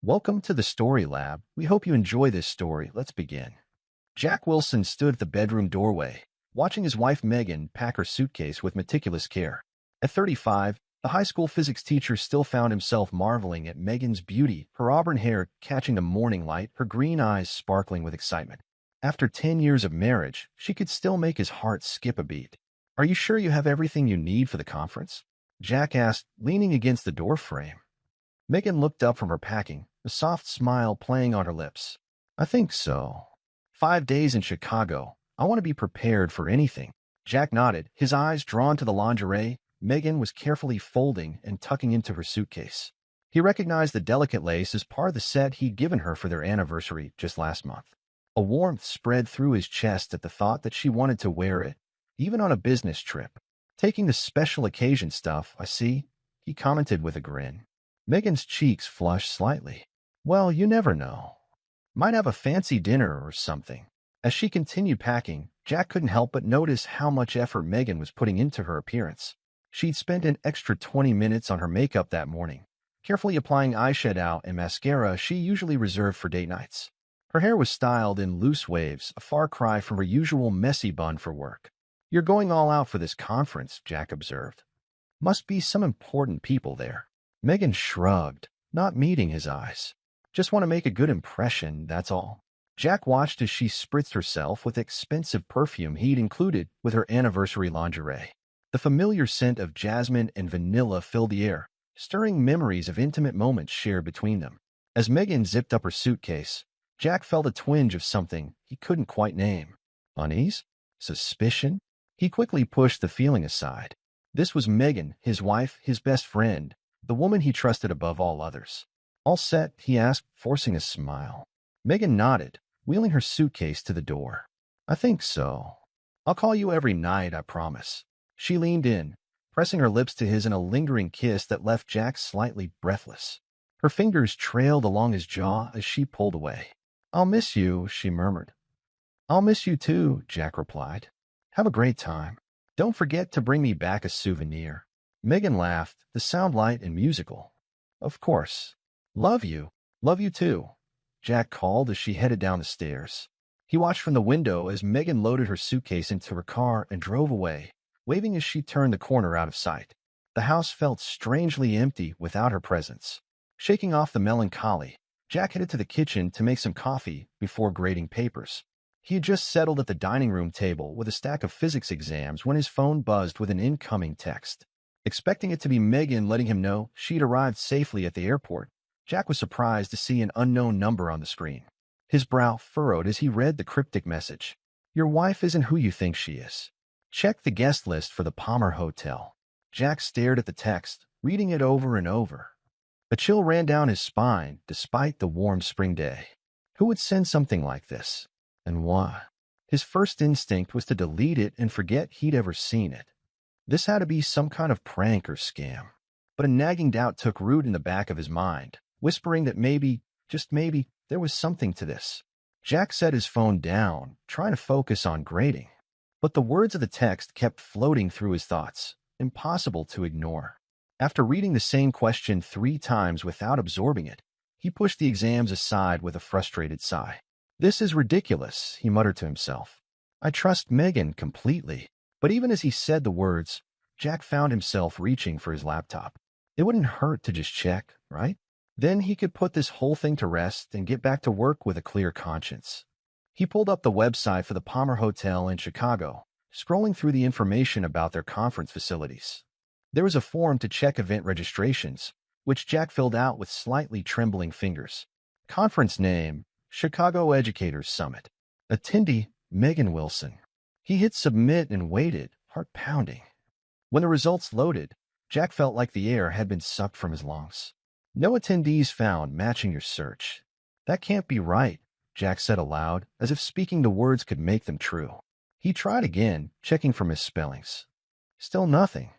Welcome to the Story Lab. We hope you enjoy this story. Let's begin. Jack Wilson stood at the bedroom doorway, watching his wife Megan pack her suitcase with meticulous care. At 35, the high school physics teacher still found himself marveling at Megan's beauty, her auburn hair catching the morning light, her green eyes sparkling with excitement. After 10 years of marriage, she could still make his heart skip a beat. "Are you sure you have everything you need for the conference?" Jack asked, leaning against the doorframe. Megan looked up from her packing, a soft smile playing on her lips. "I think so. 5 days in Chicago. I want to be prepared for anything." Jack nodded, his eyes drawn to the lingerie Megan was carefully folding and tucking into her suitcase. He recognized the delicate lace as part of the set he'd given her for their anniversary just last month. A warmth spread through his chest at the thought that she wanted to wear it, even on a business trip. "Taking the special occasion stuff, I see," he commented with a grin. Megan's cheeks flushed slightly. "Well, you never know. Might have a fancy dinner or something." As she continued packing, Jack couldn't help but notice how much effort Megan was putting into her appearance. She'd spent an extra 20 minutes on her makeup that morning, carefully applying eyeshadow and mascara she usually reserved for date nights. Her hair was styled in loose waves, a far cry from her usual messy bun for work. "You're going all out for this conference," Jack observed. "Must be some important people there." Megan shrugged, not meeting his eyes. "Just want to make a good impression, that's all." Jack watched as she spritzed herself with expensive perfume he'd included with her anniversary lingerie. The familiar scent of jasmine and vanilla filled the air, stirring memories of intimate moments shared between them. As Megan zipped up her suitcase, Jack felt a twinge of something he couldn't quite name. Unease? Suspicion? He quickly pushed the feeling aside. This was Megan, his wife, his best friend, the woman he trusted above all others. "All set?" he asked, forcing a smile. Megan nodded, wheeling her suitcase to the door. "I think so. I'll call you every night, I promise." She leaned in, pressing her lips to his in a lingering kiss that left Jack slightly breathless. Her fingers trailed along his jaw as she pulled away. "I'll miss you," she murmured. "I'll miss you too," Jack replied. "Have a great time. Don't forget to bring me back a souvenir." Megan laughed, the sound light and musical. "Of course. Love you. Love you too," Jack called as she headed down the stairs. He watched from the window as Megan loaded her suitcase into her car and drove away, waving as she turned the corner out of sight. The house felt strangely empty without her presence. Shaking off the melancholy, Jack headed to the kitchen to make some coffee before grading papers. He had just settled at the dining room table with a stack of physics exams when his phone buzzed with an incoming text. Expecting it to be Megan letting him know she'd arrived safely at the airport, Jack was surprised to see an unknown number on the screen. His brow furrowed as he read the cryptic message. "Your wife isn't who you think she is. Check the guest list for the Palmer Hotel." Jack stared at the text, reading it over and over. A chill ran down his spine despite the warm spring day. Who would send something like this? And why? His first instinct was to delete it and forget he'd ever seen it. This had to be some kind of prank or scam. But a nagging doubt took root in the back of his mind, whispering that maybe, just maybe, there was something to this. Jack set his phone down, trying to focus on grading. But the words of the text kept floating through his thoughts, impossible to ignore. After reading the same question 3 times without absorbing it, he pushed the exams aside with a frustrated sigh. "This is ridiculous," he muttered to himself. "I trust Megan completely." But even as he said the words, Jack found himself reaching for his laptop. It wouldn't hurt to just check, right? Then he could put this whole thing to rest and get back to work with a clear conscience. He pulled up the website for the Palmer Hotel in Chicago, scrolling through the information about their conference facilities. There was a form to check event registrations, which Jack filled out with slightly trembling fingers. Conference name, Chicago Educators Summit. Attendee, Megan Wilson. He hit submit and waited, heart pounding. When the results loaded, Jack felt like the air had been sucked from his lungs. "No attendees found matching your search." "That can't be right," Jack said aloud, as if speaking the words could make them true. He tried again, checking for misspellings. Still nothing.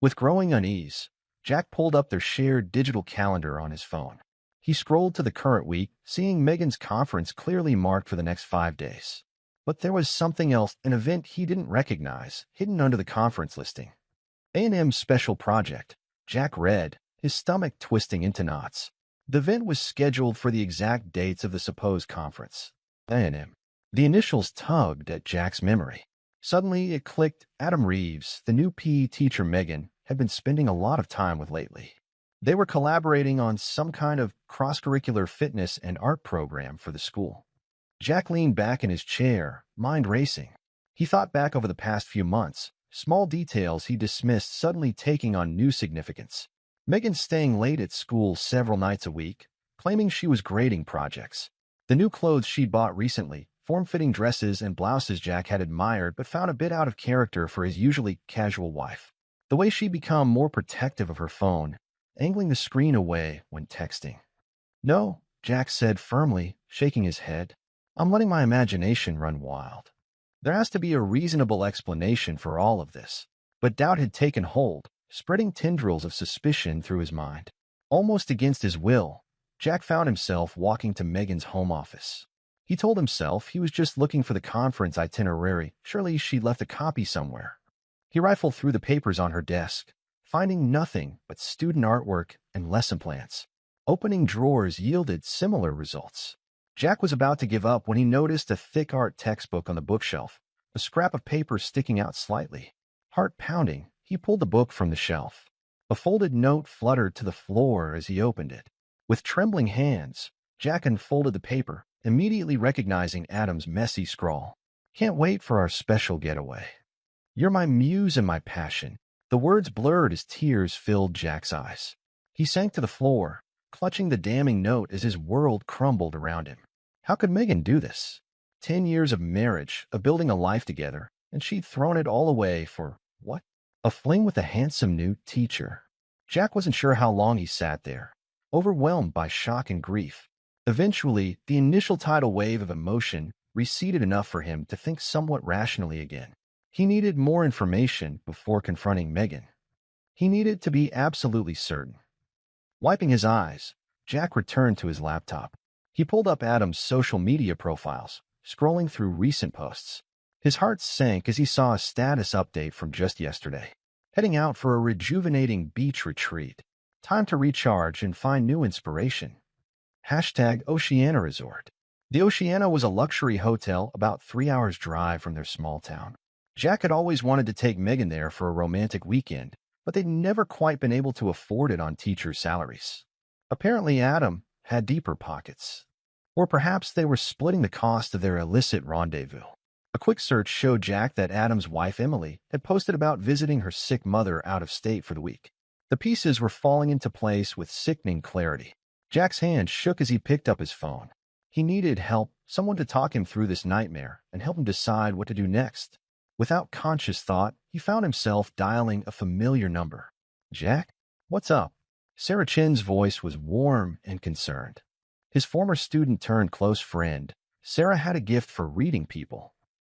With growing unease, Jack pulled up their shared digital calendar on his phone. He scrolled to the current week, seeing Megan's conference clearly marked for the next 5 days. But there was something else, an event he didn't recognize, hidden under the conference listing. A&M's special project, Jack read, his stomach twisting into knots. The event was scheduled for the exact dates of the supposed conference. A&M. The initials tugged at Jack's memory. Suddenly, it clicked. Adam Reeves, the new PE teacher Megan, had been spending a lot of time with lately. They were collaborating on some kind of cross-curricular fitness and art program for the school. Jack leaned back in his chair, mind racing. He thought back over the past few months, small details he dismissed suddenly taking on new significance. Megan staying late at school several nights a week, claiming she was grading projects. The new clothes she'd bought recently, form-fitting dresses and blouses Jack had admired but found a bit out of character for his usually casual wife. The way she'd become more protective of her phone, angling the screen away when texting. "No," Jack said firmly, shaking his head. "I'm letting my imagination run wild. There has to be a reasonable explanation for all of this." But doubt had taken hold, spreading tendrils of suspicion through his mind. Almost against his will, Jack found himself walking to Megan's home office. He told himself he was just looking for the conference itinerary. Surely she'd left a copy somewhere. He rifled through the papers on her desk, finding nothing but student artwork and lesson plans. Opening drawers yielded similar results. Jack was about to give up when he noticed a thick art textbook on the bookshelf, a scrap of paper sticking out slightly. Heart pounding, he pulled the book from the shelf. A folded note fluttered to the floor as he opened it. With trembling hands, Jack unfolded the paper, immediately recognizing Adam's messy scrawl. "Can't wait for our special getaway. You're my muse and my passion." The words blurred as tears filled Jack's eyes. He sank to the floor, clutching the damning note as his world crumbled around him. How could Megan do this? 10 years of marriage, of building a life together, and she'd thrown it all away for what? A fling with a handsome new teacher. Jack wasn't sure how long he sat there, overwhelmed by shock and grief. Eventually, the initial tidal wave of emotion receded enough for him to think somewhat rationally again. He needed more information before confronting Megan. He needed to be absolutely certain. Wiping his eyes, Jack returned to his laptop. He pulled up Adam's social media profiles, scrolling through recent posts. His heart sank as he saw a status update from just yesterday. Heading out for a rejuvenating beach retreat. Time to recharge and find new inspiration. Hashtag Oceana Resort. The Oceana was a luxury hotel about 3 hours' drive from their small town. Jack had always wanted to take Megan there for a romantic weekend, but they'd never quite been able to afford it on teachers' salaries. Apparently, Adam had deeper pockets. Or perhaps they were splitting the cost of their illicit rendezvous. A quick search showed Jack that Adam's wife, Emily, had posted about visiting her sick mother out of state for the week. The pieces were falling into place with sickening clarity. Jack's hand shook as he picked up his phone. He needed help, someone to talk him through this nightmare and help him decide what to do next. Without conscious thought, he found himself dialing a familiar number. "Jack? What's up?" Sarah Chin's voice was warm and concerned. His former student turned close friend, Sarah had a gift for reading people.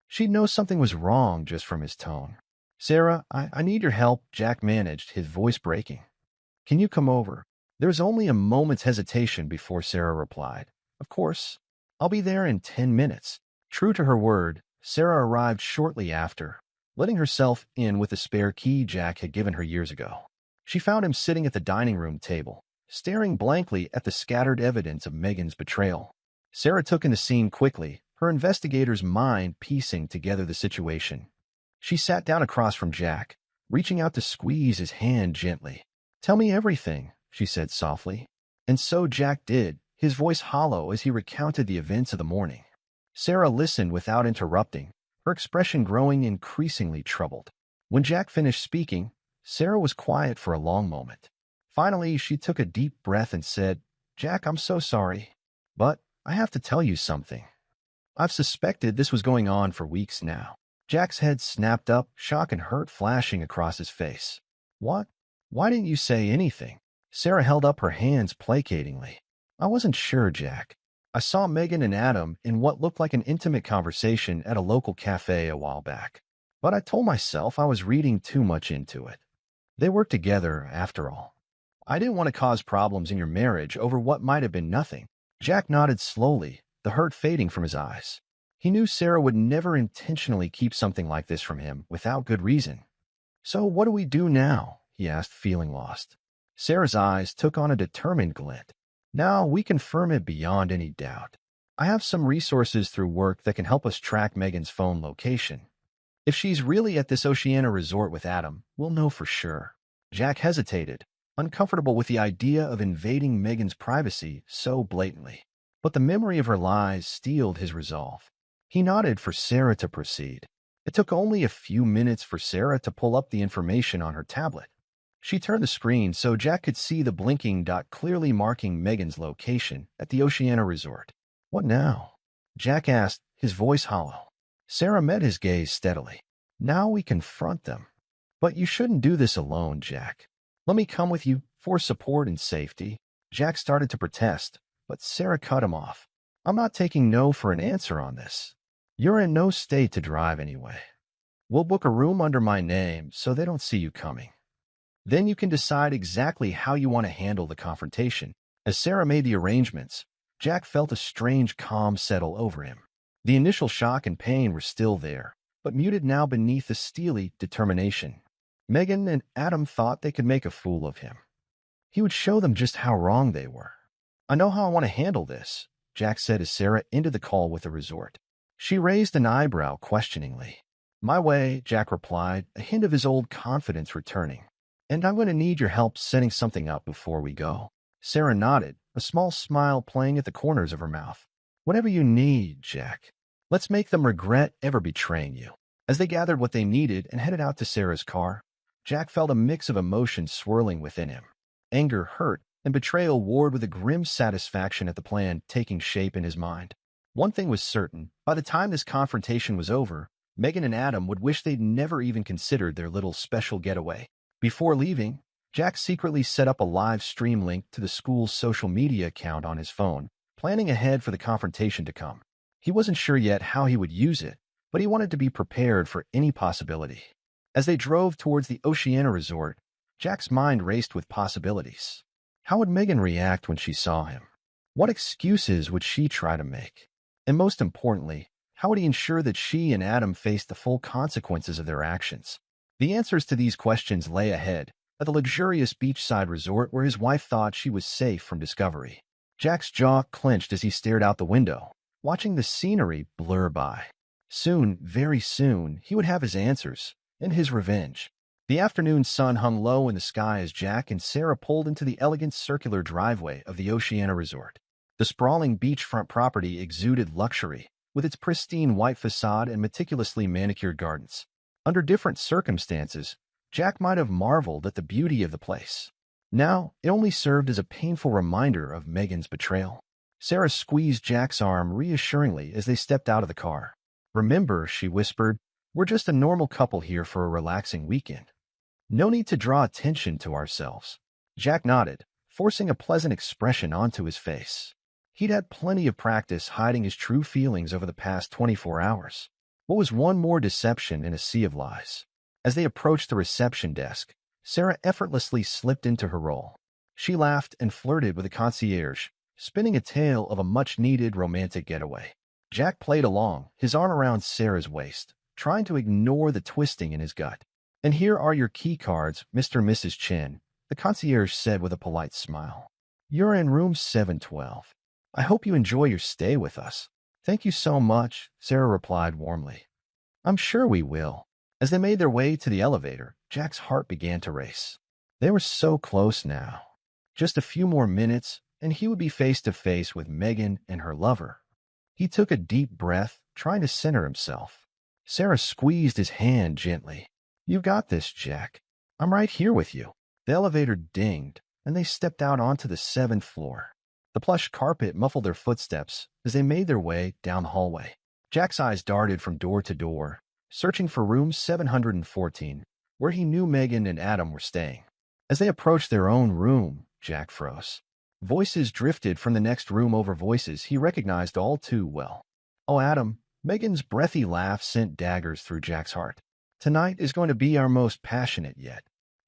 She'd know something was wrong just from his tone. "Sarah, I need your help," Jack managed, his voice breaking. "Can you come over?" There was only a moment's hesitation before Sarah replied, "Of course. I'll be there in 10 minutes." True to her word, Sarah arrived shortly after, letting herself in with the spare key Jack had given her years ago. She found him sitting at the dining room table, staring blankly at the scattered evidence of Megan's betrayal. Sarah took in the scene quickly, her investigator's mind piecing together the situation. She sat down across from Jack, reaching out to squeeze his hand gently. "Tell me everything," she said softly. And so Jack did, his voice hollow as he recounted the events of the morning. Sarah listened without interrupting, her expression growing increasingly troubled. When Jack finished speaking, Sarah was quiet for a long moment. Finally, she took a deep breath and said, "Jack, I'm so sorry, but I have to tell you something. I've suspected this was going on for weeks now." Jack's head snapped up, shock and hurt flashing across his face. "What? Why didn't you say anything?" Sarah held up her hands placatingly. "I wasn't sure, Jack. I saw Megan and Adam in what looked like an intimate conversation at a local cafe a while back. But I told myself I was reading too much into it. They work together, after all. I didn't want to cause problems in your marriage over what might have been nothing." Jack nodded slowly, the hurt fading from his eyes. He knew Sarah would never intentionally keep something like this from him without good reason. "So what do we do now?" he asked, feeling lost. Sarah's eyes took on a determined glint. Now we confirm it beyond any doubt. I have some resources through work that can help us track Megan's phone location. If she's really at this Oceana resort with Adam, we'll know for sure. Jack hesitated, uncomfortable with the idea of invading Megan's privacy so blatantly. But the memory of her lies steeled his resolve. He nodded for Sarah to proceed. It took only a few minutes for Sarah to pull up the information on her tablet. She turned the screen so Jack could see the blinking dot clearly marking Megan's location at the Oceana resort. What now? Jack asked, his voice hollow. Sarah met his gaze steadily. Now we confront them. But you shouldn't do this alone, Jack. Let me come with you for support and safety. Jack started to protest, but Sarah cut him off. I'm not taking no for an answer on this. You're in no state to drive anyway. We'll book a room under my name so they don't see you coming. Then you can decide exactly how you want to handle the confrontation. As Sarah made the arrangements, Jack felt a strange calm settle over him. The initial shock and pain were still there, but muted now beneath the steely determination. Megan and Adam thought they could make a fool of him. He would show them just how wrong they were. I know how I want to handle this, Jack said as Sarah ended the call with the resort. She raised an eyebrow questioningly. My way, Jack replied, a hint of his old confidence returning. And I'm going to need your help setting something up before we go. Sarah nodded, a small smile playing at the corners of her mouth. Whatever you need, Jack. Let's make them regret ever betraying you. As they gathered what they needed and headed out to Sarah's car, Jack felt a mix of emotions swirling within him. Anger, hurt, and betrayal warred with a grim satisfaction at the plan taking shape in his mind. One thing was certain, by the time this confrontation was over, Megan and Adam would wish they'd never even considered their little special getaway. Before leaving, Jack secretly set up a live stream link to the school's social media account on his phone, planning ahead for the confrontation to come. He wasn't sure yet how he would use it, but he wanted to be prepared for any possibility. As they drove towards the Oceana resort, Jack's mind raced with possibilities. How would Megan react when she saw him? What excuses would she try to make? And most importantly, how would he ensure that she and Adam faced the full consequences of their actions? The answers to these questions lay ahead, at the luxurious beachside resort where his wife thought she was safe from discovery. Jack's jaw clenched as he stared out the window, watching the scenery blur by. Soon, very soon, he would have his answers, and his revenge. The afternoon sun hung low in the sky as Jack and Sarah pulled into the elegant circular driveway of the Oceana resort. The sprawling beachfront property exuded luxury, with its pristine white facade and meticulously manicured gardens. Under different circumstances, Jack might have marveled at the beauty of the place. Now, it only served as a painful reminder of Megan's betrayal. Sarah squeezed Jack's arm reassuringly as they stepped out of the car. Remember, she whispered, we're just a normal couple here for a relaxing weekend. No need to draw attention to ourselves. Jack nodded, forcing a pleasant expression onto his face. He'd had plenty of practice hiding his true feelings over the past 24 hours. What was one more deception in a sea of lies? As they approached the reception desk, Sarah effortlessly slipped into her role. She laughed and flirted with the concierge, spinning a tale of a much-needed romantic getaway. Jack played along, his arm around Sarah's waist, trying to ignore the twisting in his gut. And here are your key cards, Mr. and Mrs. Chen, the concierge said with a polite smile. You're in room 712. I hope you enjoy your stay with us. Thank you so much, Sarah replied warmly. I'm sure we will. As they made their way to the elevator, Jack's heart began to race. They were so close now. Just a few more minutes, and he would be face to face with Megan and her lover. He took a deep breath, trying to center himself. Sarah squeezed his hand gently. You got this, Jack. I'm right here with you. The elevator dinged, and they stepped out onto the 7th floor. The plush carpet muffled their footsteps as they made their way down the hallway. Jack's eyes darted from door to door, searching for room 714, where he knew Megan and Adam were staying. As they approached their own room, Jack froze. Voices drifted from the next room over voices he recognized all too well. Oh, Adam, Megan's breathy laugh sent daggers through Jack's heart. Tonight is going to be our most passionate yet.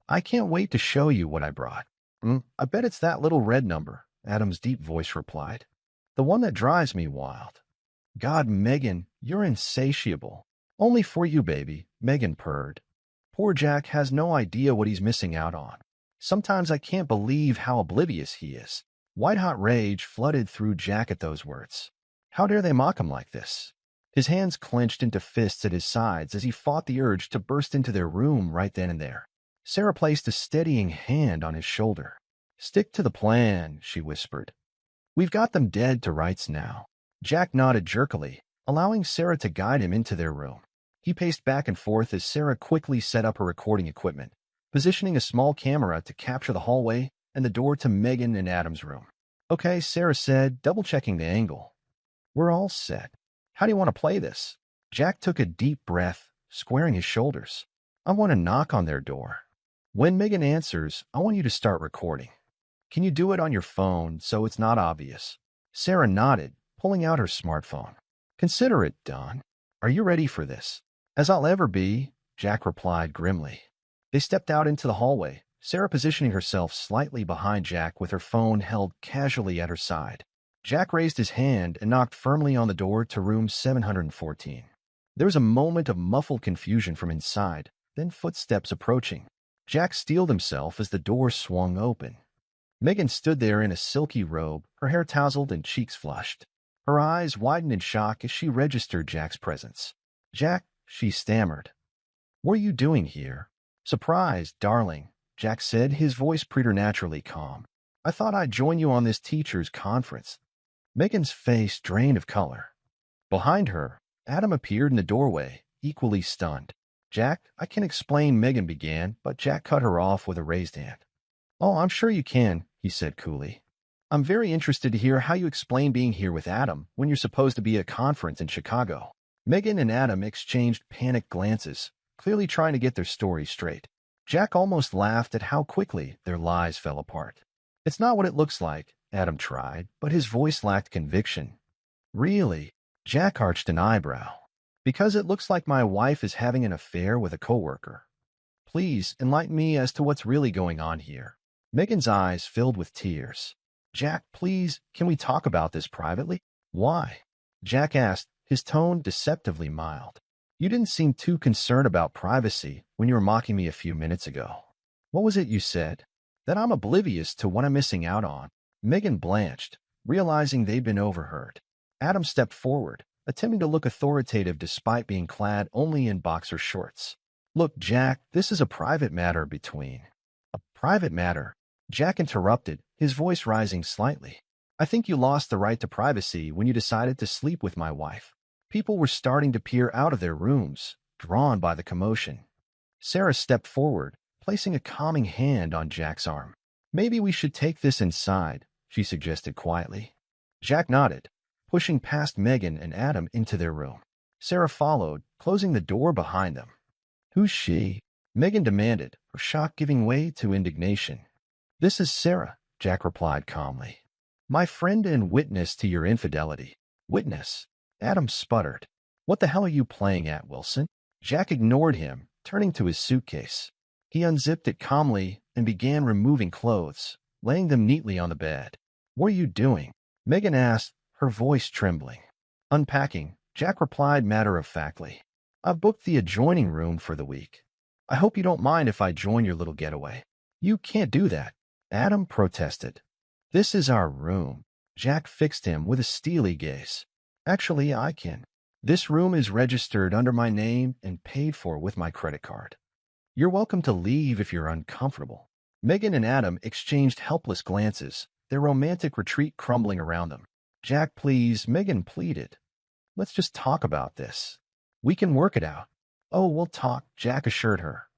I can't wait to show you what I brought. I bet it's that little red number, Adam's deep voice replied. The one that drives me wild. God, Megan, you're insatiable. Only for you, baby, Megan purred. Poor Jack has no idea what he's missing out on. Sometimes I can't believe how oblivious he is. White-hot rage flooded through Jack at those words. How dare they mock him like this? His hands clenched into fists at his sides as he fought the urge to burst into their room right then and there. Sarah placed a steadying hand on his shoulder. "Stick to the plan," she whispered. "We've got them dead to rights now." Jack nodded jerkily, allowing Sarah to guide him into their room. He paced back and forth as Sarah quickly set up her recording equipment, positioning a small camera to capture the hallway and the door to Megan and Adam's room. "Okay," Sarah said, double-checking the angle. "We're all set. How do you want to play this?" Jack took a deep breath, squaring his shoulders. "I want to knock on their door. When Megan answers, I want you to start recording. Can you do it on your phone so it's not obvious?" Sarah nodded, pulling out her smartphone. "Consider it done. Are you ready for this?" "As I'll ever be," Jack replied grimly. They stepped out into the hallway, Sarah positioning herself slightly behind Jack with her phone held casually at her side. Jack raised his hand and knocked firmly on the door to room 714. There was a moment of muffled confusion from inside, then footsteps approaching. Jack steeled himself as the door swung open. Megan stood there in a silky robe, her hair tousled and cheeks flushed. Her eyes widened in shock as she registered Jack's presence. "Jack," she stammered. "What are you doing here?" "Surprise, darling," Jack said, his voice preternaturally calm. "I thought I'd join you on this teacher's conference." Megan's face drained of color. Behind her, Adam appeared in the doorway, equally stunned. "Jack, I can explain," Megan began, but Jack cut her off with a raised hand. "Oh, I'm sure you can," he said coolly. "I'm very interested to hear how you explain being here with Adam when you're supposed to be at a conference in Chicago." Megan and Adam exchanged panicked glances, clearly trying to get their story straight. Jack almost laughed at how quickly their lies fell apart. "It's not what it looks like," Adam tried, but his voice lacked conviction. "Really?" Jack arched an eyebrow. "Because it looks like my wife is having an affair with a coworker. Please enlighten me as to what's really going on here." Megan's eyes filled with tears. "Jack, please, can we talk about this privately?" "Why?" Jack asked, his tone deceptively mild. "You didn't seem too concerned about privacy when you were mocking me a few minutes ago." "What was it you said?" "That I'm oblivious to what I'm missing out on." Megan blanched, realizing they'd been overheard. Adam stepped forward, attempting to look authoritative despite being clad only in boxer shorts. "Look, Jack, this is a private matter between—" "A private matter?" Jack interrupted, his voice rising slightly. "I think you lost the right to privacy when you decided to sleep with my wife." People were starting to peer out of their rooms, drawn by the commotion. Sarah stepped forward, placing a calming hand on Jack's arm. "Maybe we should take this inside," she suggested quietly. Jack nodded, pushing past Megan and Adam into their room. Sarah followed, closing the door behind them. "Who's she?" Megan demanded, her shock giving way to indignation. "This is Sarah," Jack replied calmly. "My friend and witness to your infidelity." "Witness?" Adam sputtered. "What the hell are you playing at, Wilson?" Jack ignored him, turning to his suitcase. He unzipped it calmly and began removing clothes, laying them neatly on the bed. "What are you doing?" Megan asked, her voice trembling. "Unpacking," Jack replied matter-of-factly. "I've booked the adjoining room for the week. I hope you don't mind if I join your little getaway." "You can't do that," Adam protested. "This is our room." Jack fixed him with a steely gaze. "Actually, I can. This room is registered under my name and paid for with my credit card. You're welcome to leave if you're uncomfortable." Megan and Adam exchanged helpless glances, their romantic retreat crumbling around them. "Jack, please," Megan pleaded. "Let's just talk about this. We can work it out." "Oh, we'll talk," Jack assured her.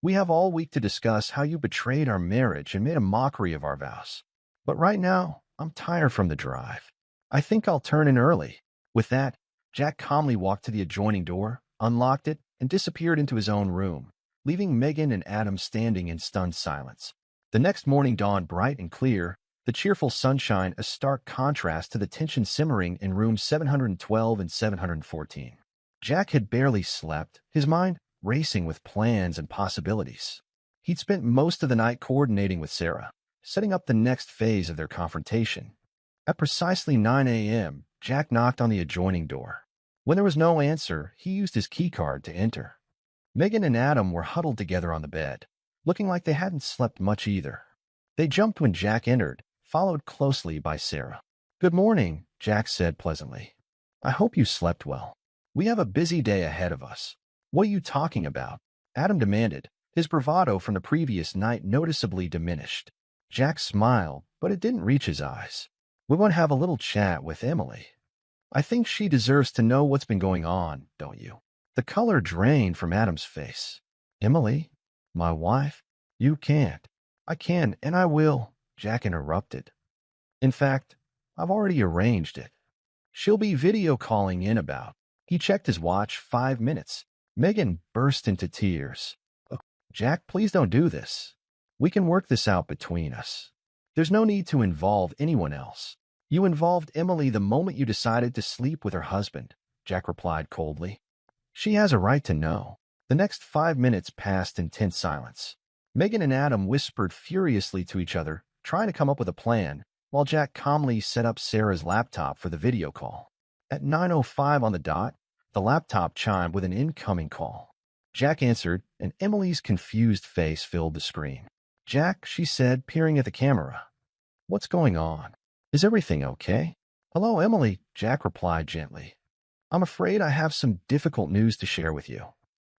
"We have all week to discuss how you betrayed our marriage and made a mockery of our vows. But right now, I'm tired from the drive. I think I'll turn in early." With that, Jack calmly walked to the adjoining door, unlocked it, and disappeared into his own room, leaving Megan and Adam standing in stunned silence. The next morning dawned bright and clear, the cheerful sunshine a stark contrast to the tension simmering in rooms 712 and 714. Jack had barely slept, his mind racing with plans and possibilities. He'd spent most of the night coordinating with Sarah, setting up the next phase of their confrontation. At precisely 9 a.m., Jack knocked on the adjoining door. When there was no answer, he used his keycard to enter. Megan and Adam were huddled together on the bed, looking like they hadn't slept much either. They jumped when Jack entered, followed closely by Sarah. "Good morning," Jack said pleasantly. "I hope you slept well. We have a busy day ahead of us." "What are you talking about?" Adam demanded, his bravado from the previous night noticeably diminished. Jack smiled, but it didn't reach his eyes. "We want to have a little chat with Emily. I think she deserves to know what's been going on, don't you?" The color drained from Adam's face. "Emily? My wife? You can't." "I can, and I will," Jack interrupted. "In fact, I've already arranged it. She'll be video calling in about." He checked his watch. 5 minutes. Megan burst into tears. "Oh, Jack, please don't do this. We can work this out between us. There's no need to involve anyone else." "You involved Emily the moment you decided to sleep with her husband," Jack replied coldly. "She has a right to know." The next 5 minutes passed in tense silence. Megan and Adam whispered furiously to each other, trying to come up with a plan, while Jack calmly set up Sarah's laptop for the video call. At 9:05 on the dot, the laptop chimed with an incoming call. Jack answered, and Emily's confused face filled the screen. "Jack," she said, peering at the camera. "What's going on? Is everything okay?" "Hello, Emily," Jack replied gently. "I'm afraid I have some difficult news to share with you.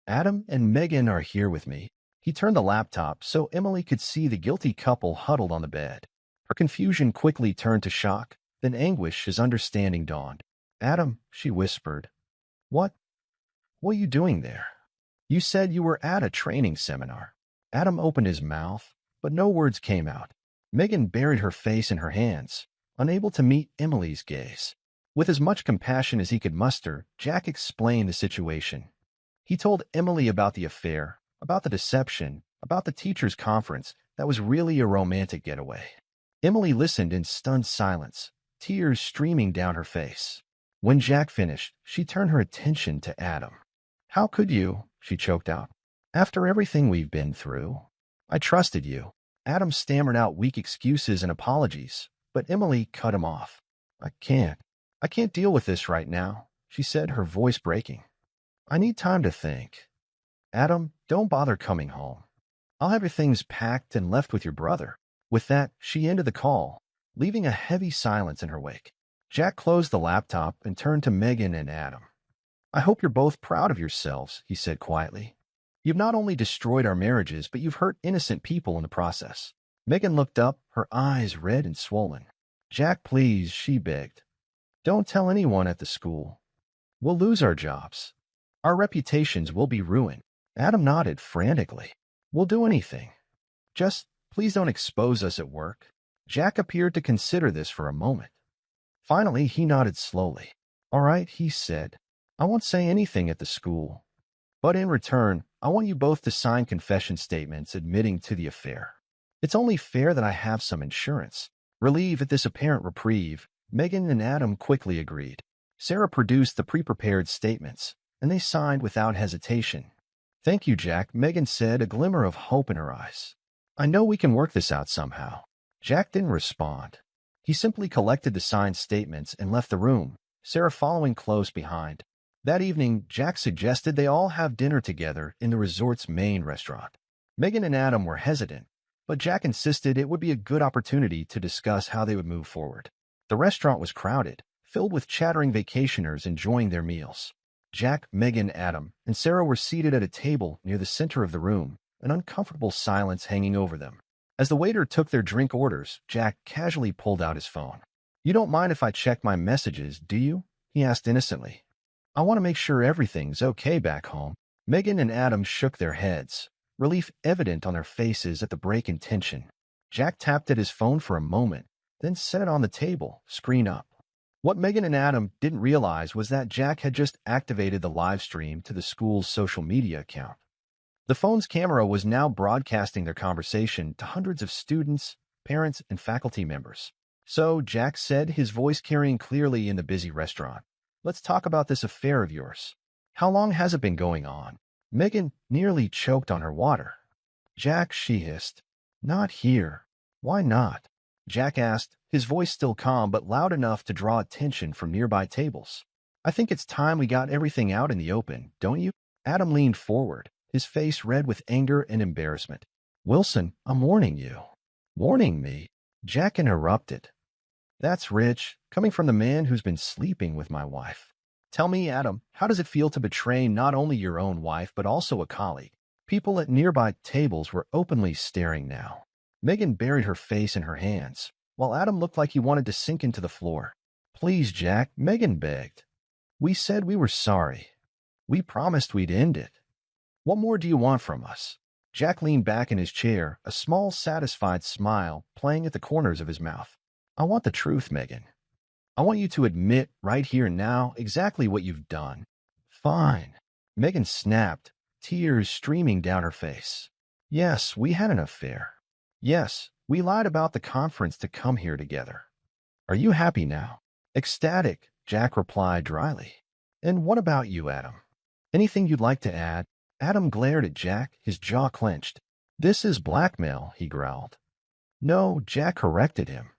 Adam and Megan are here with me." He turned the laptop so Emily could see the guilty couple huddled on the bed. Her confusion quickly turned to shock, then anguish as understanding dawned. "Adam," she whispered. What are you doing there? You said you were at a training seminar." Adam opened his mouth, but no words came out. Megan buried her face in her hands, unable to meet Emily's gaze. With as much compassion as he could muster, Jack explained the situation. He told Emily about the affair, about the deception, about the teacher's conference that was really a romantic getaway. Emily listened in stunned silence, tears streaming down her face. When Jack finished, she turned her attention to Adam. "How could you?" she choked out. "After everything we've been through. I trusted you." Adam stammered out weak excuses and apologies, but Emily cut him off. I can't deal with this right now," she said, her voice breaking. "I need time to think. Adam, don't bother coming home. I'll have your things packed and left with your brother." With that, she ended the call, leaving a heavy silence in her wake. Jack closed the laptop and turned to Megan and Adam. "I hope you're both proud of yourselves," he said quietly. "You've not only destroyed our marriages, but you've hurt innocent people in the process." Megan looked up, her eyes red and swollen. "Jack, please," she begged. "Don't tell anyone at the school. We'll lose our jobs. Our reputations will be ruined." Adam nodded frantically. "We'll do anything. Just please don't expose us at work." Jack appeared to consider this for a moment. Finally, he nodded slowly. "All right," he said. "I won't say anything at the school. But in return, I want you both to sign confession statements admitting to the affair. It's only fair that I have some insurance." Relieved at this apparent reprieve, Megan and Adam quickly agreed. Sarah produced the pre-prepared statements, and they signed without hesitation. "Thank you, Jack," Megan said, a glimmer of hope in her eyes. "I know we can work this out somehow." Jack didn't respond. He simply collected the signed statements and left the room, Sarah following close behind. That evening, Jack suggested they all have dinner together in the resort's main restaurant. Megan and Adam were hesitant, but Jack insisted it would be a good opportunity to discuss how they would move forward. The restaurant was crowded, filled with chattering vacationers enjoying their meals. Jack, Megan, Adam, and Sarah were seated at a table near the center of the room, an uncomfortable silence hanging over them. As the waiter took their drink orders, Jack casually pulled out his phone. "You don't mind if I check my messages, do you?" he asked innocently. "I want to make sure everything's okay back home." Megan and Adam shook their heads, relief evident on their faces at the break in tension. Jack tapped at his phone for a moment, then set it on the table, screen up. What Megan and Adam didn't realize was that Jack had just activated the live stream to the school's social media account. The phone's camera was now broadcasting their conversation to hundreds of students, parents, and faculty members. "So," Jack said, his voice carrying clearly in the busy restaurant, "let's talk about this affair of yours. How long has it been going on?" Megan nearly choked on her water. "Jack," she hissed. "Not here." "Why not?" Jack asked, his voice still calm but loud enough to draw attention from nearby tables. "I think it's time we got everything out in the open, don't you?" Adam leaned forward, his face red with anger and embarrassment. "Wilson, I'm warning you." "Warning me?" Jack interrupted. That's rich, coming from the man who's been sleeping with my wife. Tell me, Adam, how does it feel to betray not only your own wife, but also a colleague? People at nearby tables were openly staring now. Megan buried her face in her hands, while Adam looked like he wanted to sink into the floor. Please, Jack, Megan begged. We said we were sorry. We promised we'd end it. What more do you want from us? Jack leaned back in his chair, a small, satisfied smile playing at the corners of his mouth. I want the truth, Megan. I want you to admit right here and now exactly what you've done. Fine. Megan snapped, tears streaming down her face. Yes, we had an affair. Yes, we lied about the conference to come here together. Are you happy now? Ecstatic, Jack replied dryly. And what about you, Adam? Anything you'd like to add? Adam glared at Jack, his jaw clenched. This is blackmail, he growled. No, Jack corrected him.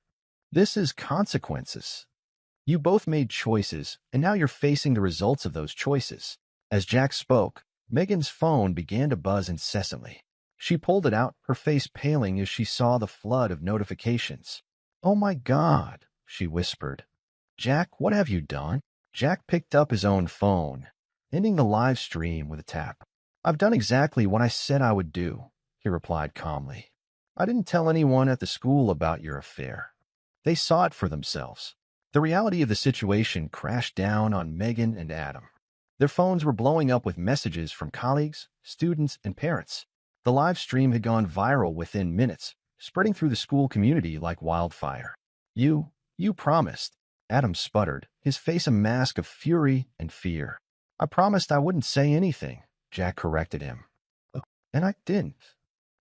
This is consequences. You both made choices, and now you're facing the results of those choices. As Jack spoke, Megan's phone began to buzz incessantly. She pulled it out, her face paling as she saw the flood of notifications. Oh my God, she whispered. Jack, what have you done? Jack picked up his own phone, ending the live stream with a tap. I've done exactly what I said I would do, he replied calmly. I didn't tell anyone at the school about your affair. They saw it for themselves. The reality of the situation crashed down on Megan and Adam. Their phones were blowing up with messages from colleagues, students, and parents. The live stream had gone viral within minutes, spreading through the school community like wildfire. You promised, Adam sputtered, his face a mask of fury and fear. I promised I wouldn't say anything, Jack corrected him. And I didn't.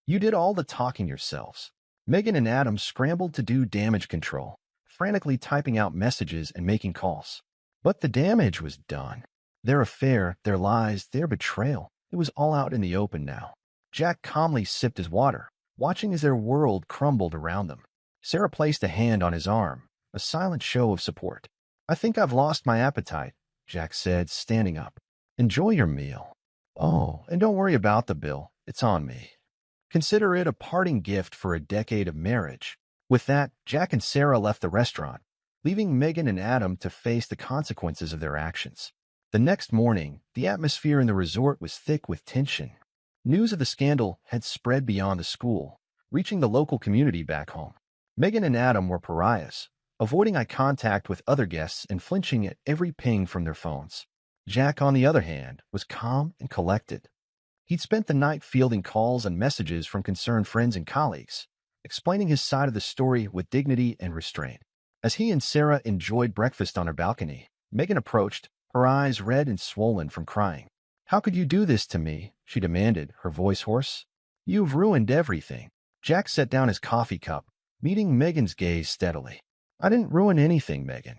You did all the talking yourselves. Megan and Adam scrambled to do damage control, frantically typing out messages and making calls. But the damage was done. Their affair, their lies, their betrayal, it was all out in the open now. Jack calmly sipped his water, watching as their world crumbled around them. Sarah placed a hand on his arm, a silent show of support. I think I've lost my appetite, Jack said, standing up. Enjoy your meal. Oh, and don't worry about the bill. It's on me. Consider it a parting gift for a decade of marriage. With that, Jack and Sarah left the restaurant, leaving Megan and Adam to face the consequences of their actions. The next morning, the atmosphere in the resort was thick with tension. News of the scandal had spread beyond the school, reaching the local community back home. Megan and Adam were pariahs, avoiding eye contact with other guests and flinching at every ping from their phones. Jack, on the other hand, was calm and collected. He'd spent the night fielding calls and messages from concerned friends and colleagues, explaining his side of the story with dignity and restraint. As he and Sarah enjoyed breakfast on her balcony, Megan approached, her eyes red and swollen from crying. How could you do this to me? She demanded, her voice hoarse. You've ruined everything. Jack set down his coffee cup, meeting Megan's gaze steadily. I didn't ruin anything, Megan.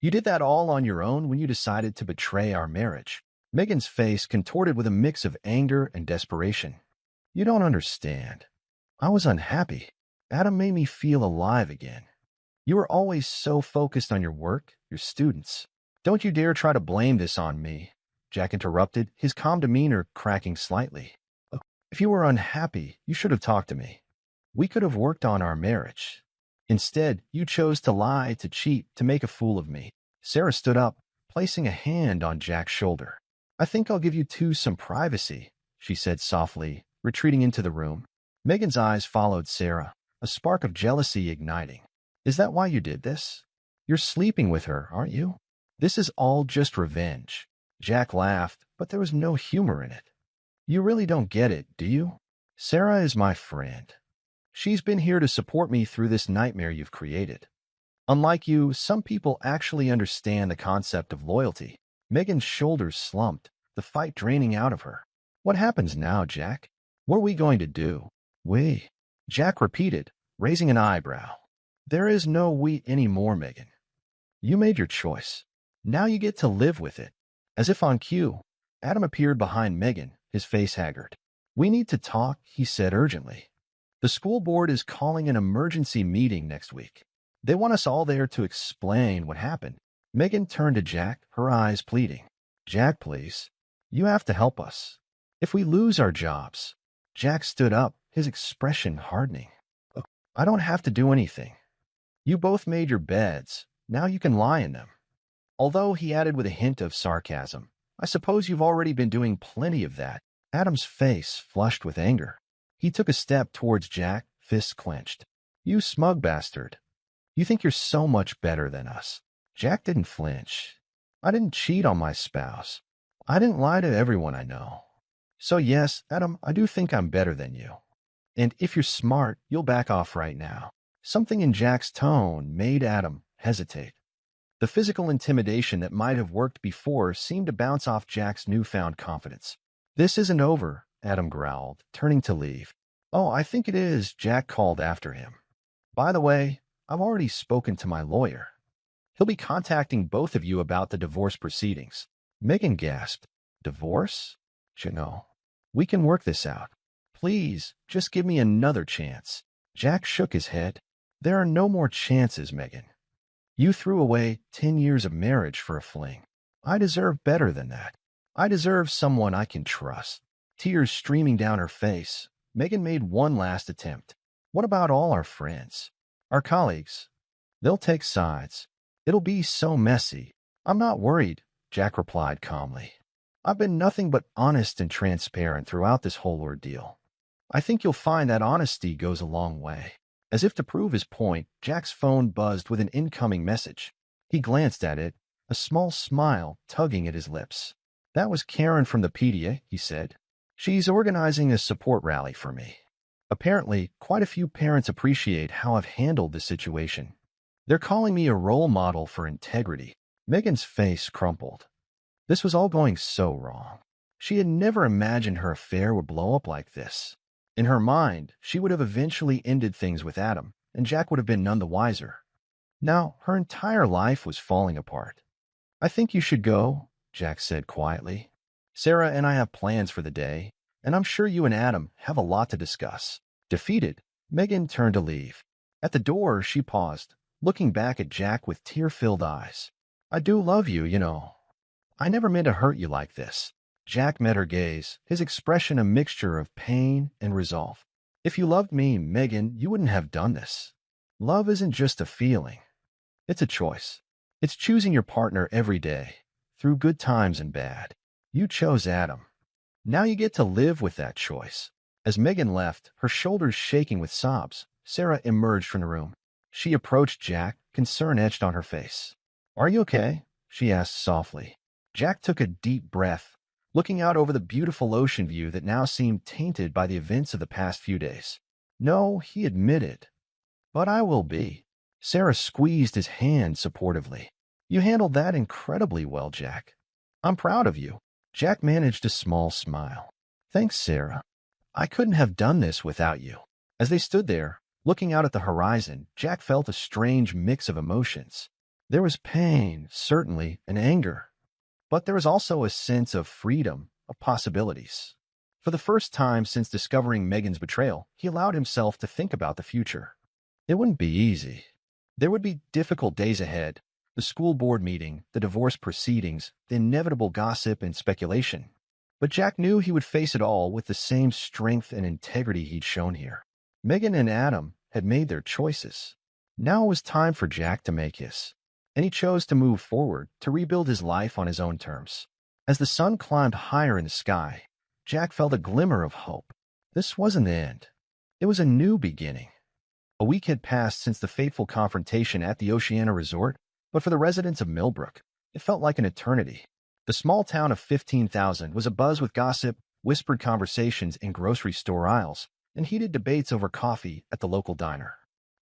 You did that all on your own when you decided to betray our marriage. Megan's face contorted with a mix of anger and desperation. You don't understand. I was unhappy. Adam made me feel alive again. You were always so focused on your work, your students. Don't you dare try to blame this on me, Jack interrupted, his calm demeanor cracking slightly. If you were unhappy, you should have talked to me. We could have worked on our marriage. Instead, you chose to lie, to cheat, to make a fool of me. Sarah stood up, placing a hand on Jack's shoulder. I think I'll give you two some privacy, she said softly, retreating into the room. Megan's eyes followed Sarah, a spark of jealousy igniting. Is that why you did this? You're sleeping with her, aren't you? This is all just revenge. Jack laughed, but there was no humor in it. You really don't get it, do you? Sarah is my friend. She's been here to support me through this nightmare you've created. Unlike you, some people actually understand the concept of loyalty. Megan's shoulders slumped, the fight draining out of her. What happens now, Jack? What are we going to do? We. Jack repeated, raising an eyebrow. There is no we anymore, Megan. You made your choice. Now you get to live with it. As if on cue, Adam appeared behind Megan, his face haggard. We need to talk, he said urgently. The school board is calling an emergency meeting next week. They want us all there to explain what happened. Megan turned to Jack, her eyes pleading. Jack, please. You have to help us. If we lose our jobs. Jack stood up, his expression hardening. I don't have to do anything. You both made your beds. Now you can lie in them. Although he added with a hint of sarcasm, I suppose you've already been doing plenty of that. Adam's face flushed with anger. He took a step towards Jack, fists clenched. You smug bastard. You think you're so much better than us. Jack didn't flinch. I didn't cheat on my spouse. I didn't lie to everyone I know. So yes, Adam, I do think I'm better than you. And if you're smart, you'll back off right now. Something in Jack's tone made Adam hesitate. The physical intimidation that might have worked before seemed to bounce off Jack's newfound confidence. This isn't over, Adam growled, turning to leave. Oh, I think it is, Jack called after him. By the way, I've already spoken to my lawyer. He'll be contacting both of you about the divorce proceedings. Megan gasped. Divorce? No. We can work this out. Please, just give me another chance. Jack shook his head. There are no more chances, Megan. You threw away 10 years of marriage for a fling. I deserve better than that. I deserve someone I can trust. Tears streaming down her face, Megan made one last attempt. What about all our friends? Our colleagues? They'll take sides. It'll be so messy. I'm not worried, Jack replied calmly. I've been nothing but honest and transparent throughout this whole ordeal. I think you'll find that honesty goes a long way. As if to prove his point, Jack's phone buzzed with an incoming message. He glanced at it, a small smile tugging at his lips. That was Karen from the PTA, he said. She's organizing a support rally for me. Apparently, quite a few parents appreciate how I've handled the situation. They're calling me a role model for integrity. Megan's face crumpled. This was all going so wrong. She had never imagined her affair would blow up like this. In her mind, she would have eventually ended things with Adam, and Jack would have been none the wiser. Now, her entire life was falling apart. I think you should go, Jack said quietly. Sarah and I have plans for the day, and I'm sure you and Adam have a lot to discuss. Defeated, Megan turned to leave. At the door, she paused, looking back at Jack with tear-filled eyes. I do love you, you know. I never meant to hurt you like this. Jack met her gaze, his expression a mixture of pain and resolve. If you loved me, Megan, you wouldn't have done this. Love isn't just a feeling. It's a choice. It's choosing your partner every day, through good times and bad. You chose Adam. Now you get to live with that choice. As Megan left, her shoulders shaking with sobs, Sarah emerged from the room. She approached Jack, concern etched on her face. Are you okay? She asked softly. Jack took a deep breath, looking out over the beautiful ocean view that now seemed tainted by the events of the past few days. No, he admitted. But I will be. Sarah squeezed his hand supportively. You handled that incredibly well, Jack. I'm proud of you. Jack managed a small smile. Thanks, Sarah. I couldn't have done this without you. As they stood there, looking out at the horizon, Jack felt a strange mix of emotions. There was pain, certainly, and anger. But there was also a sense of freedom, of possibilities. For the first time since discovering Megan's betrayal, he allowed himself to think about the future. It wouldn't be easy. There would be difficult days ahead. The school board meeting, the divorce proceedings, the inevitable gossip and speculation. But Jack knew he would face it all with the same strength and integrity he'd shown here. Megan and Adam had made their choices. Now it was time for Jack to make his. And he chose to move forward, to rebuild his life on his own terms. As the sun climbed higher in the sky, Jack felt a glimmer of hope. This wasn't the end. It was a new beginning. A week had passed since the fateful confrontation at the Oceana Resort, but for the residents of Millbrook, it felt like an eternity. The small town of 15,000 was abuzz with gossip, whispered conversations in grocery store aisles, and heated debates over coffee at the local diner.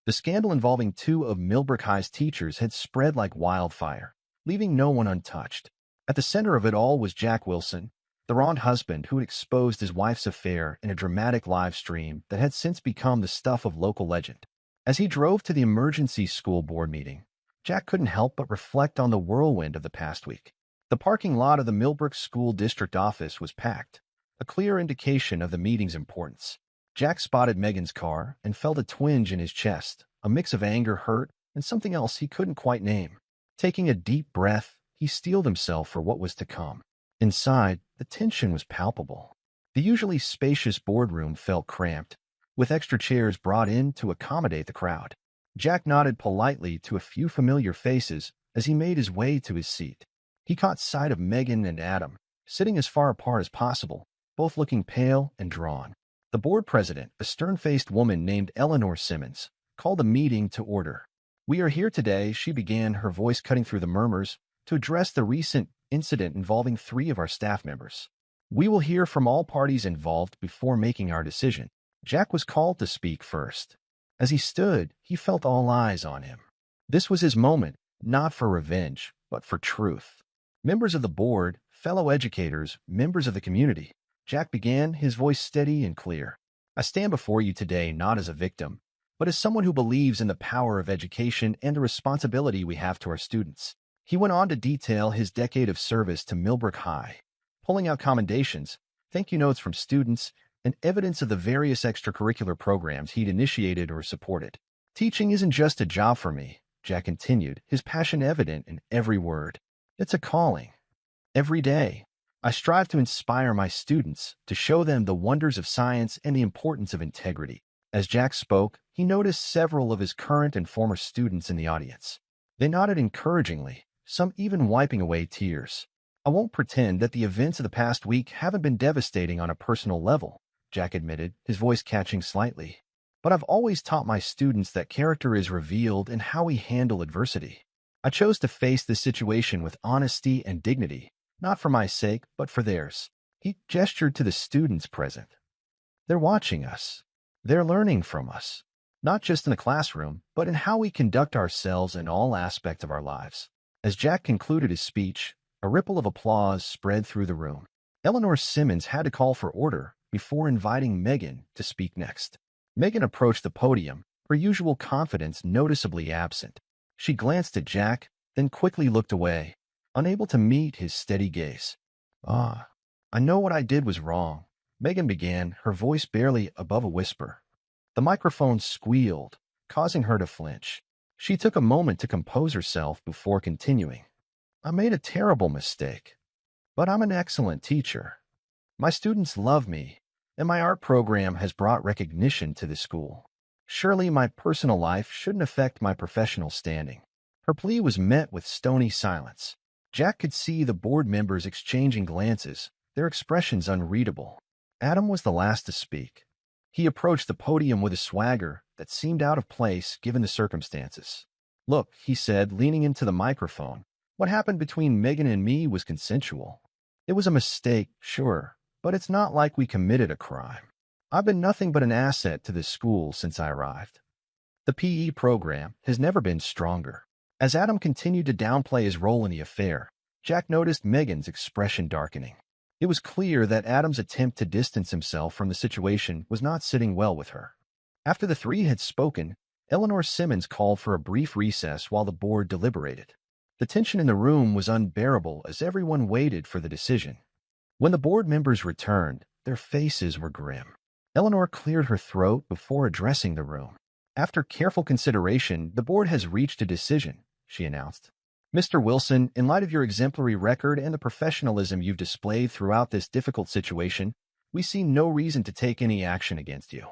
The scandal involving two of Millbrook High's teachers had spread like wildfire, leaving no one untouched. At the center of it all was Jack Wilson, the wronged husband who had exposed his wife's affair in a dramatic live stream that had since become the stuff of local legend. As he drove to the emergency school board meeting, Jack couldn't help but reflect on the whirlwind of the past week. The parking lot of the Millbrook School District office was packed, a clear indication of the meeting's importance. Jack spotted Megan's car and felt a twinge in his chest, a mix of anger, hurt, and something else he couldn't quite name. Taking a deep breath, he steeled himself for what was to come. Inside, the tension was palpable. The usually spacious boardroom felt cramped, with extra chairs brought in to accommodate the crowd. Jack nodded politely to a few familiar faces as he made his way to his seat. He caught sight of Megan and Adam, sitting as far apart as possible, both looking pale and drawn. The board president, a stern-faced woman named Eleanor Simmons, called the meeting to order. "We are here today," she began, her voice cutting through the murmurs, "to address the recent incident involving 3 of our staff members. We will hear from all parties involved before making our decision." Jack was called to speak first. As he stood, he felt all eyes on him. This was his moment, not for revenge, but for truth. "Members of the board, fellow educators, members of the community," Jack began, his voice steady and clear. "I stand before you today not as a victim, but as someone who believes in the power of education and the responsibility we have to our students." He went on to detail his decade of service to Millbrook High, pulling out commendations, thank you notes from students, and evidence of the various extracurricular programs he'd initiated or supported. "Teaching isn't just a job for me," Jack continued, his passion evident in every word. "It's a calling. Every day, I strive to inspire my students, to show them the wonders of science and the importance of integrity." As Jack spoke, he noticed several of his current and former students in the audience. They nodded encouragingly, some even wiping away tears. "I won't pretend that the events of the past week haven't been devastating on a personal level," Jack admitted, his voice catching slightly. "But I've always taught my students that character is revealed in how we handle adversity. I chose to face this situation with honesty and dignity, not for my sake, but for theirs." He gestured to the students present. "They're watching us. They're learning from us, not just in the classroom, but in how we conduct ourselves in all aspects of our lives." As Jack concluded his speech, a ripple of applause spread through the room. Eleanor Simmons had to call for order before inviting Megan to speak next. Megan approached the podium, her usual confidence noticeably absent. She glanced at Jack, then quickly looked away, unable to meet his steady gaze. I know what I did was wrong," Megan began, her voice barely above a whisper. The microphone squealed, causing her to flinch. She took a moment to compose herself before continuing. "I made a terrible mistake, but I'm an excellent teacher. My students love me, and my art program has brought recognition to the school. Surely my personal life shouldn't affect my professional standing." Her plea was met with stony silence. Jack could see the board members exchanging glances, their expressions unreadable. Adam was the last to speak. He approached the podium with a swagger that seemed out of place given the circumstances. "Look," he said, leaning into the microphone, "what happened between Megan and me was consensual. It was a mistake, sure, but it's not like we committed a crime. I've been nothing but an asset to this school since I arrived. The PE program has never been stronger." As Adam continued to downplay his role in the affair, Jack noticed Megan's expression darkening. It was clear that Adam's attempt to distance himself from the situation was not sitting well with her. After the 3 had spoken, Eleanor Simmons called for a brief recess while the board deliberated. The tension in the room was unbearable as everyone waited for the decision. When the board members returned, their faces were grim. Eleanor cleared her throat before addressing the room. "After careful consideration, the board has reached a decision," she announced. "Mr. Wilson, in light of your exemplary record and the professionalism you've displayed throughout this difficult situation, we see no reason to take any action against you.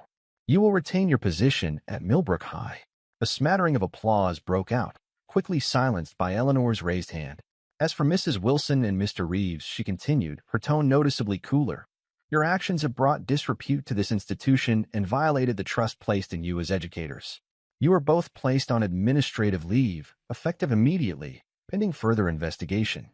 You will retain your position at Millbrook High." A smattering of applause broke out, quickly silenced by Eleanor's raised hand. As for Mrs. Wilson and Mr. Reeves, she continued, her tone noticeably cooler, "Your actions have brought disrepute to this institution and violated the trust placed in you as educators. You are both placed on administrative leave, effective immediately, pending further investigation.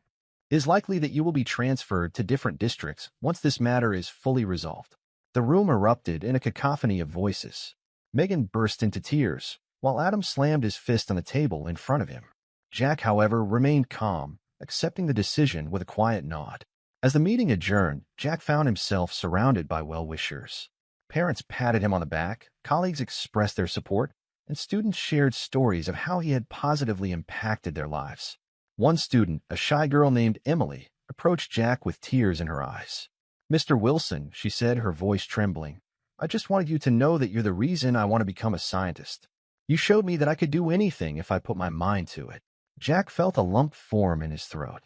It is likely that you will be transferred to different districts once this matter is fully resolved." The room erupted in a cacophony of voices. Megan burst into tears, while Adam slammed his fist on the table in front of him. Jack, however, remained calm, accepting the decision with a quiet nod. As the meeting adjourned, Jack found himself surrounded by well-wishers. Parents patted him on the back, colleagues expressed their support, and students shared stories of how he had positively impacted their lives. One student, a shy girl named Emily, approached Jack with tears in her eyes. "Mr. Wilson," she said, her voice trembling, "I just wanted you to know that you're the reason I want to become a scientist. You showed me that I could do anything if I put my mind to it." Jack felt a lump form in his throat.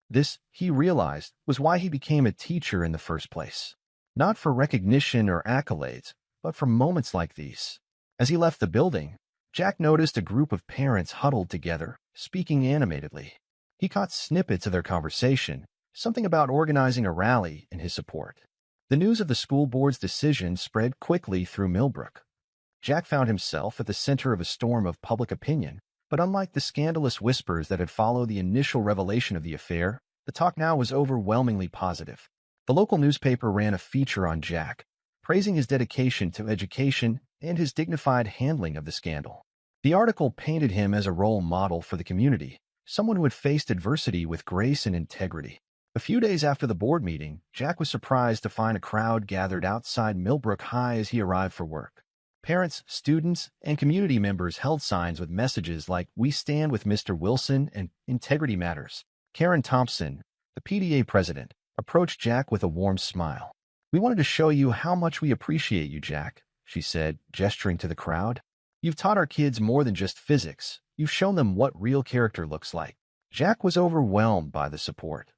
This, he realized, was why he became a teacher in the first place. Not for recognition or accolades, but from moments like these. As he left the building, Jack noticed a group of parents huddled together, speaking animatedly. He caught snippets of their conversation, something about organizing a rally in his support. The news of the school board's decision spread quickly through Millbrook. Jack found himself at the center of a storm of public opinion, but unlike the scandalous whispers that had followed the initial revelation of the affair, the talk now was overwhelmingly positive. The local newspaper ran a feature on Jack, praising his dedication to education and his dignified handling of the scandal. The article painted him as a role model for the community, someone who had faced adversity with grace and integrity. A few days after the board meeting, Jack was surprised to find a crowd gathered outside Millbrook High as he arrived for work. Parents, students, and community members held signs with messages like, "We stand with Mr. Wilson," and "Integrity Matters." Karen Thompson, the PTA president, approached Jack with a warm smile. "We wanted to show you how much we appreciate you, Jack," she said, gesturing to the crowd. "You've taught our kids more than just physics. You've shown them what real character looks like." Jack was overwhelmed by the support.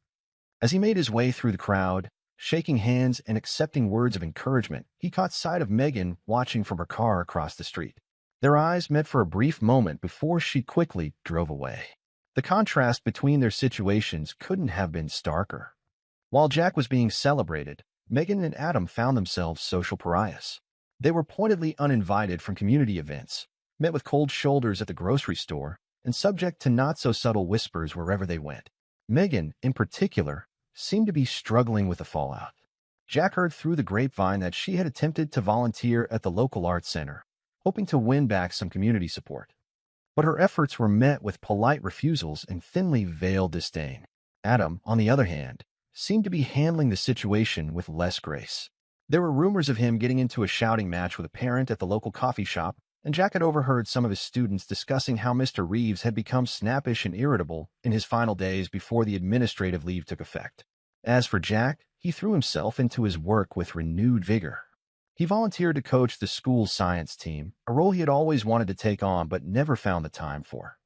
As he made his way through the crowd, shaking hands and accepting words of encouragement, he caught sight of Megan watching from her car across the street. Their eyes met for a brief moment before she quickly drove away. The contrast between their situations couldn't have been starker. While Jack was being celebrated, Megan and Adam found themselves social pariahs. They were pointedly uninvited from community events, met with cold shoulders at the grocery store, and subject to not-so-subtle whispers wherever they went. Megan, in particular, seemed to be struggling with the fallout. Jack heard through the grapevine that she had attempted to volunteer at the local arts center, hoping to win back some community support. But her efforts were met with polite refusals and thinly veiled disdain. Adam, on the other hand, seemed to be handling the situation with less grace. There were rumors of him getting into a shouting match with a parent at the local coffee shop, and Jack had overheard some of his students discussing how Mr. Reeves had become snappish and irritable in his final days before the administrative leave took effect. As for Jack, he threw himself into his work with renewed vigor. He volunteered to coach the school's science team, a role he had always wanted to take on but never found the time for.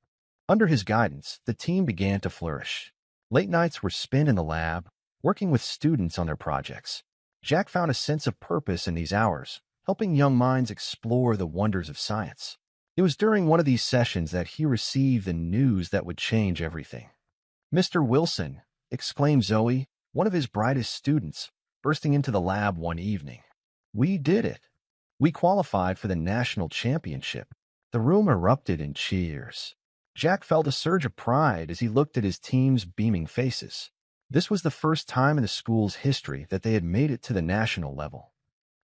Under his guidance, the team began to flourish. Late nights were spent in the lab, working with students on their projects. Jack found a sense of purpose in these hours, helping young minds explore the wonders of science. It was during one of these sessions that he received the news that would change everything. "Mr. Wilson," exclaimed Zoe, one of his brightest students, bursting into the lab one evening. "We did it. We qualified for the national championship." The room erupted in cheers. Jack felt a surge of pride as he looked at his team's beaming faces. This was the first time in the school's history that they had made it to the national level.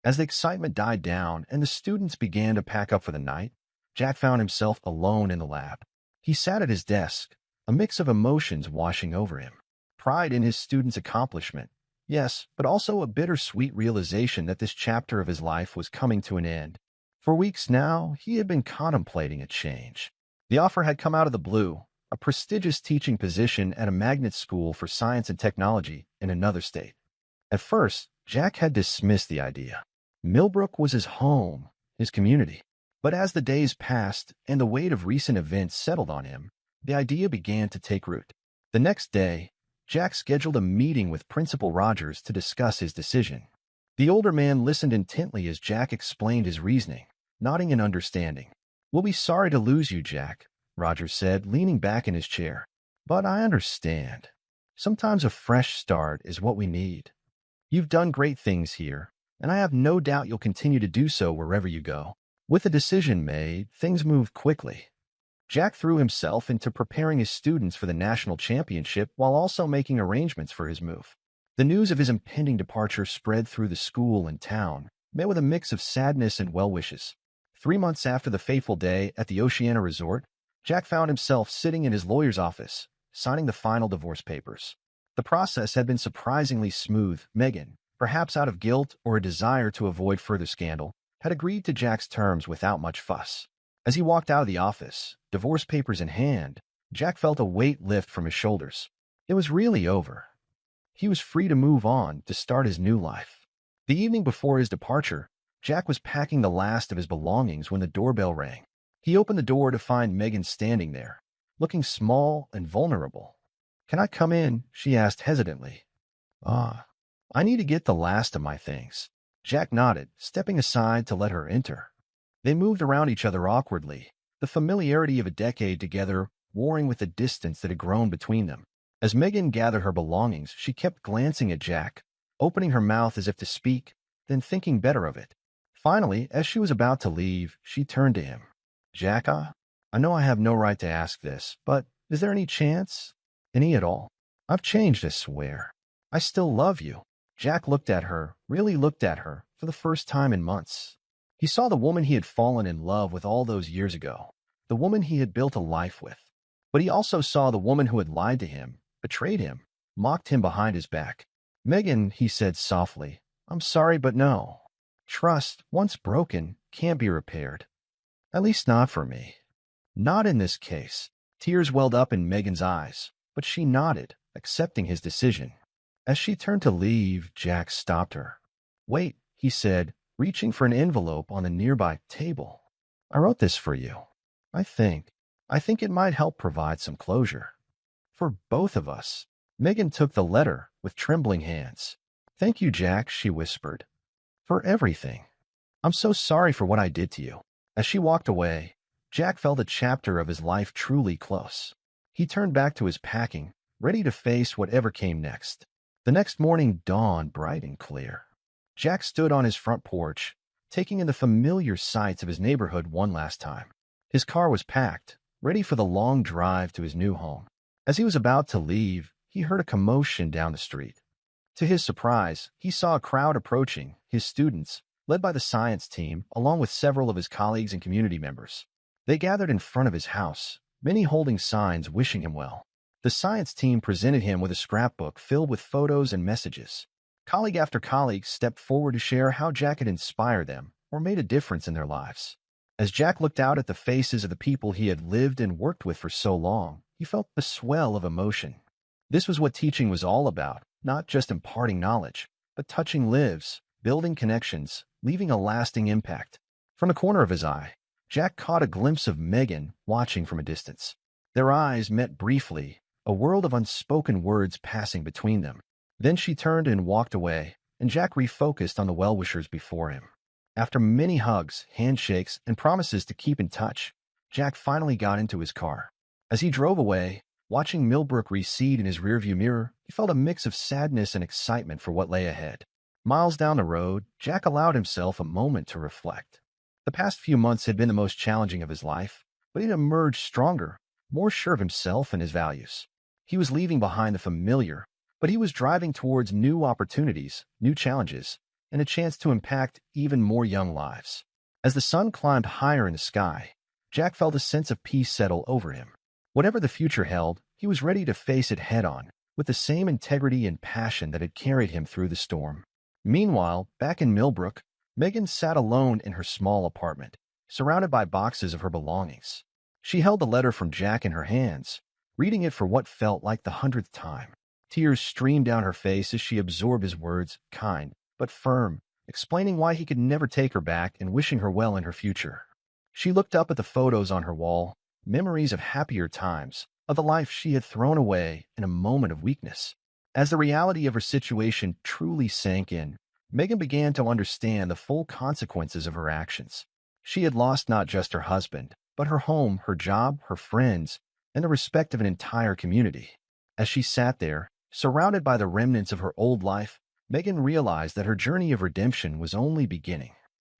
As the excitement died down and the students began to pack up for the night, Jack found himself alone in the lab. He sat at his desk, a mix of emotions washing over him. Pride in his student's accomplishment, yes, but also a bittersweet realization that this chapter of his life was coming to an end. For weeks now, he had been contemplating a change. The offer had come out of the blue, a prestigious teaching position at a magnet school for science and technology in another state. At first, Jack had dismissed the idea. Millbrook was his home, his community. But as the days passed and the weight of recent events settled on him, the idea began to take root. The next day, Jack scheduled a meeting with Principal Rogers to discuss his decision. The older man listened intently as Jack explained his reasoning, nodding in understanding. "We'll be sorry to lose you, Jack," Rogers said, leaning back in his chair. "But I understand. Sometimes a fresh start is what we need. You've done great things here, and I have no doubt you'll continue to do so wherever you go." With the decision made, things moved quickly. Jack threw himself into preparing his students for the national championship while also making arrangements for his move. The news of his impending departure spread through the school and town, met with a mix of sadness and well wishes. 3 months after the fateful day at the Oceana Resort, Jack found himself sitting in his lawyer's office, signing the final divorce papers. The process had been surprisingly smooth. Megan, perhaps out of guilt or a desire to avoid further scandal, had agreed to Jack's terms without much fuss. As he walked out of the office, divorce papers in hand, Jack felt a weight lift from his shoulders. It was really over. He was free to move on, to start his new life. The evening before his departure, Jack was packing the last of his belongings when the doorbell rang. He opened the door to find Megan standing there, looking small and vulnerable. "Can I come in?" she asked hesitantly. "I need to get the last of my things." Jack nodded, stepping aside to let her enter. They moved around each other awkwardly, the familiarity of a decade together warring with the distance that had grown between them. As Megan gathered her belongings, she kept glancing at Jack, opening her mouth as if to speak, then thinking better of it. Finally, as she was about to leave, she turned to him. Jack, I know I have no right to ask this, but is there any chance? Any at all? I've changed, I swear. I still love you. Jack looked at her, really looked at her, for the first time in months. He saw the woman he had fallen in love with all those years ago, the woman he had built a life with. But he also saw the woman who had lied to him, betrayed him, mocked him behind his back. Megan, he said softly, I'm sorry, but no. Trust, once broken, can't be repaired. At least not for me. Not in this case. Tears welled up in Megan's eyes, but she nodded, accepting his decision. As she turned to leave, Jack stopped her. Wait, he said, reaching for an envelope on a nearby table. I wrote this for you. I think it might help provide some closure. For both of us. Megan took the letter with trembling hands. Thank you, Jack, she whispered. For everything. I'm so sorry for what I did to you. As she walked away, Jack felt a chapter of his life truly close. He turned back to his packing, ready to face whatever came next. The next morning dawned bright and clear. Jack stood on his front porch, taking in the familiar sights of his neighborhood one last time. His car was packed, ready for the long drive to his new home. As he was about to leave, he heard a commotion down the street. To his surprise, he saw a crowd approaching, his students, led by the science team, along with several of his colleagues and community members. They gathered in front of his house, many holding signs wishing him well. The science team presented him with a scrapbook filled with photos and messages. Colleague after colleague stepped forward to share how Jack had inspired them or made a difference in their lives. As Jack looked out at the faces of the people he had lived and worked with for so long, he felt the swell of emotion. This was what teaching was all about, not just imparting knowledge, but touching lives, building connections, leaving a lasting impact. From the corner of his eye, Jack caught a glimpse of Megan watching from a distance. Their eyes met briefly, a world of unspoken words passing between them. Then she turned and walked away, and Jack refocused on the well-wishers before him. After many hugs, handshakes, and promises to keep in touch, Jack finally got into his car. As he drove away, watching Millbrook recede in his rearview mirror, he felt a mix of sadness and excitement for what lay ahead. Miles down the road, Jack allowed himself a moment to reflect. The past few months had been the most challenging of his life, but he had emerged stronger, more sure of himself and his values. He was leaving behind the familiar, but he was driving towards new opportunities, new challenges, and a chance to impact even more young lives. As the sun climbed higher in the sky, Jack felt a sense of peace settle over him. Whatever the future held, he was ready to face it head-on, with the same integrity and passion that had carried him through the storm. Meanwhile, back in Millbrook, Megan sat alone in her small apartment, surrounded by boxes of her belongings. She held the letter from Jack in her hands, reading it for what felt like the 100th time. Tears streamed down her face as she absorbed his words, kind but firm, explaining why he could never take her back and wishing her well in her future. She looked up at the photos on her wall, memories of happier times, of the life she had thrown away in a moment of weakness. As the reality of her situation truly sank in, Megan began to understand the full consequences of her actions. She had lost not just her husband, but her home, her job, her friends, and the respect of an entire community. As she sat there, surrounded by the remnants of her old life, Megan realized that her journey of redemption was only beginning.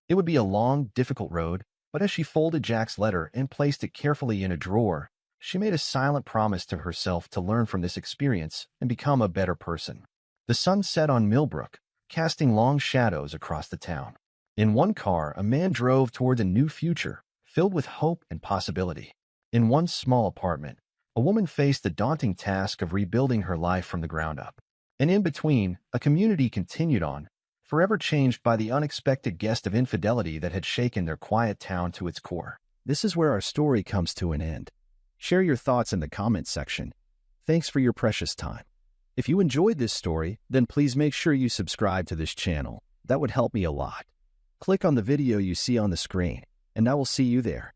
It would be a long, difficult road, but as she folded Jack's letter and placed it carefully in a drawer, she made a silent promise to herself to learn from this experience and become a better person. The sun set on Millbrook, casting long shadows across the town. In one car, a man drove toward a new future, filled with hope and possibility. In one small apartment, a woman faced the daunting task of rebuilding her life from the ground up. And in between, a community continued on, forever changed by the unexpected guest of infidelity that had shaken their quiet town to its core. This is where our story comes to an end. Share your thoughts in the comments section. Thanks for your precious time. If you enjoyed this story, then please make sure you subscribe to this channel. That would help me a lot. Click on the video you see on the screen, and I will see you there.